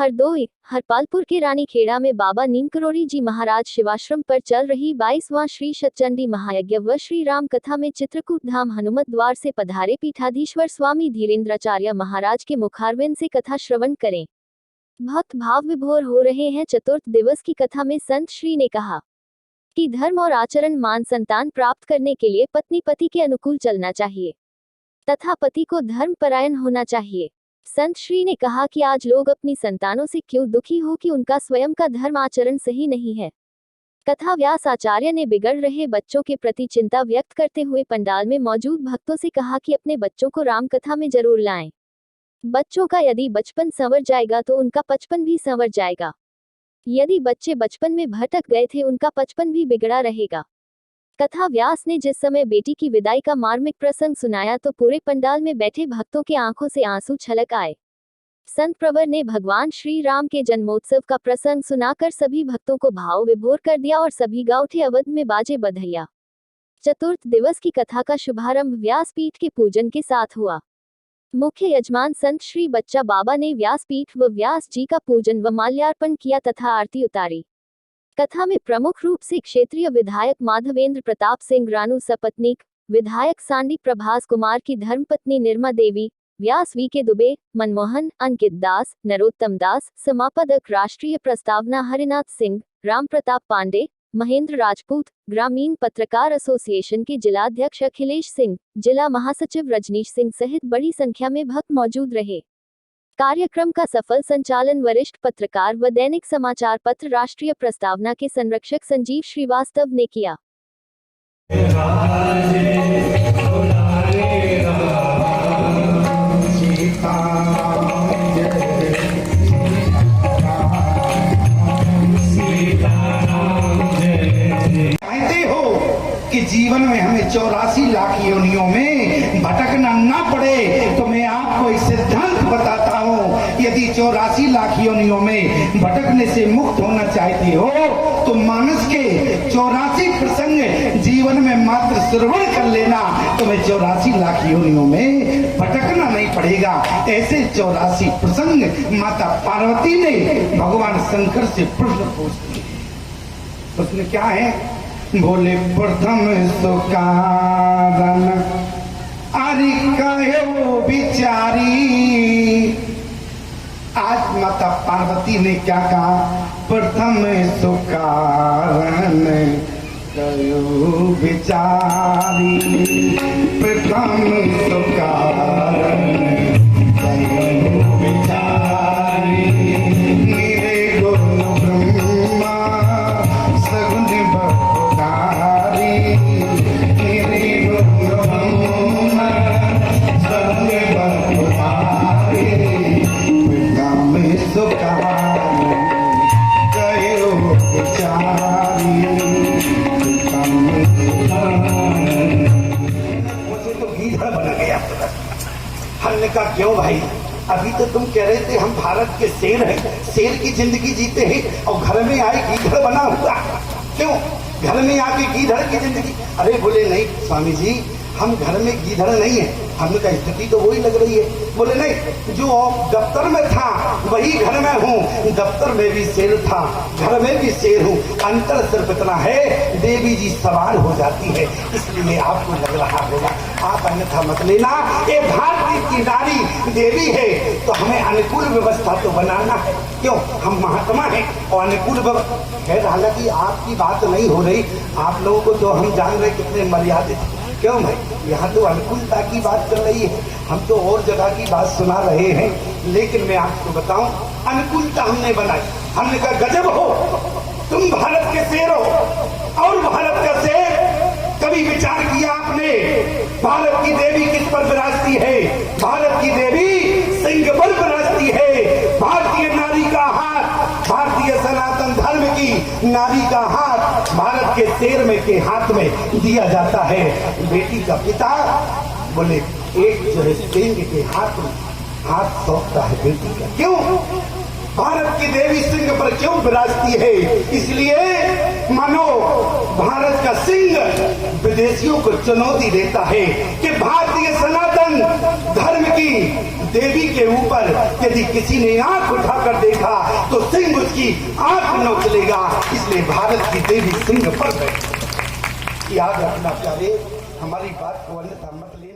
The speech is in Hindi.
हरदोई हरपालपुर के रानीखेड़ा में बाबा नीमकरोड़ी जी महाराज शिवाश्रम पर चल रही 22वां श्री शतचंडी महायज्ञ व श्री राम कथा में चित्रकूट धाम हनुमत द्वार से पधारे पीठाधीश्वर स्वामी धीरेन्द्राचार्य महाराज के मुखारविंद से कथा श्रवण करें। भक्त भाव विभोर हो रहे हैं। चतुर्थ दिवस की कथा में संत श्री ने कहा कि धर्म और आचरण मान संतान प्राप्त करने के लिए पत्नी पति के अनुकूल चलना चाहिए तथा पति को धर्म परायण होना चाहिए। संत श्री ने कहा कि आज लोग अपनी संतानों से क्यों दुखी हो कि उनका स्वयं का धर्म आचरण सही नहीं है। कथा व्यास आचार्य ने बिगड़ रहे बच्चों के प्रति चिंता व्यक्त करते हुए पंडाल में मौजूद भक्तों से कहा कि अपने बच्चों को राम कथा में जरूर लाएं। बच्चों का यदि बचपन संवर जाएगा तो उनका बचपन भी संवर जाएगा। यदि बच्चे बचपन में भटक गए थे उनका बचपन भी बिगड़ा रहेगा। कथा व्यास ने जिस समय बेटी की विदाई का मार्मिक प्रसंग सुनाया तो पूरे पंडाल में बैठे भक्तों के आंखों से आंसू छलक आए। संत प्रवर ने भगवान श्री राम के जन्मोत्सव का प्रसंग सुनाकर सभी भक्तों को भाव विभोर कर दिया और सभी गा उठे अवध में बाजे बधैया। चतुर्थ दिवस की कथा का शुभारंभ व्यासपीठ के पूजन के साथ हुआ। मुख्य यजमान संत श्री बच्चा बाबा ने व्यासपीठ व व्यास जी का पूजन व माल्यार्पण किया तथा आरती उतारी। कथा में प्रमुख रूप से क्षेत्रीय विधायक माधवेंद्र प्रताप सिंह रानू सपत्नीक, विधायक सांडी प्रभास कुमार की धर्मपत्नी निर्मा देवी, व्यास वी के दुबे, मनमोहन, अंकित दास, नरोत्तम दास, समापदक राष्ट्रीय प्रस्तावना हरिनाथ सिंह, राम प्रताप पांडे, महेंद्र राजपूत, ग्रामीण पत्रकार एसोसिएशन के जिलाध्यक्ष अखिलेश सिंह, जिला महासचिव रजनीश सिंह सहित बड़ी संख्या में भक्त मौजूद रहे। कार्यक्रम का सफल संचालन वरिष्ठ पत्रकार व दैनिक समाचार पत्र राष्ट्रीय प्रस्तावना के संरक्षक संजीव श्रीवास्तव ने किया। कहते हो कि जीवन में हमें 84 लाख योनियों में भटकना ना पड़े तो मैं आपको एक सिद्धांत बताता हूँ। यदि 84 लाख योनियों में भटकने से मुक्त होना चाहते हो तो मानस के 84 प्रसंग जीवन में मात्र श्रवण कर लेना, तुम्हें 84 लाख योनियों में भटकना नहीं पड़ेगा। ऐसे 84 प्रसंग माता पार्वती ने भगवान शंकर से प्रश्न पूछते। प्रश्न क्या है? बोले प्रथम सुकारण अरे कहो बिचारी। आज माता पार्वती ने क्या कहा? प्रथम सुकारण कहो बिचारी, प्रथम सुकारण कहो बिचारी। मेरे गुरु ब्रह्मा सगुन बखारी, मेरे गुरु ब्रह्मा सगुन बखारी। प्रथम सुकारण कहो बिचारी, मुझे तो गीधड़ बना गया। हमने कहा क्यों भाई? अभी तो तुम कह रहे थे हम भारत के शेर हैं, शेर की जिंदगी जीते हैं और घर में आए गीधड़ बना हुआ। क्यों घर में आके गीधड़ की जिंदगी? अरे बोले नहीं स्वामी जी, हम घर में गीधड़ नहीं है। हमने कहा स्थिति तो वही लग रही है। बोले नहीं, जो दफ्तर में था वही घर में हूँ। दफ्तर में भी शेर था, घर में भी शेर हूँ। अंतर सिर्फ इतना है, देवी जी सवार हो जाती है, इसलिए आपको लग रहा होगा। आप अन्यथा मत लेना। ये भारत की नारी देवी है तो हमें अनुकूल व्यवस्था तो बनाना है। क्यों? हम महात्मा हैं और अनुकूल है। हालांकि आपकी बात नहीं हो रही, आप लोगों को तो हम जान रहे कितने मर्यादित। क्यों भाई? यहाँ तो अनुकूलता की बात चल रही है, हम तो और जगह की बात सुना रहे हैं। लेकिन मैं आपको बताऊं, अनुकूलता हमने बनाई। हमने कहा गजब हो, तुम भारत के शेर हो और भारत का शेर। कभी विचार किया आपने भारत की देवी किस पर विराजती है? भारत की देवी सिंह पर विराजती है। भारतीय नारी का हाथ, भारतीय सनातन धर्म की नारी का हाथ भारत के शेर में के हाथ में दिया जाता है। बेटी का पिता बोले एक जो है सिंह के हाथ में हाथ सौंपता है बेटी का। क्यों? भारत की देवी सिंह पर क्यों विराजती है? इसलिए मानो भारत का सिंह विदेशियों को चुनौती देता है कि भारतीय सनातन धर्म की देवी के ऊपर यदि किसी ने आंख उठाकर देखा तो सिंह उसकी आंख नोच लेगा। इसलिए भारत की देवी सिंह पर बैठी। याद रखना प्यारे, हमारी बात को अन्यथा मत लेना।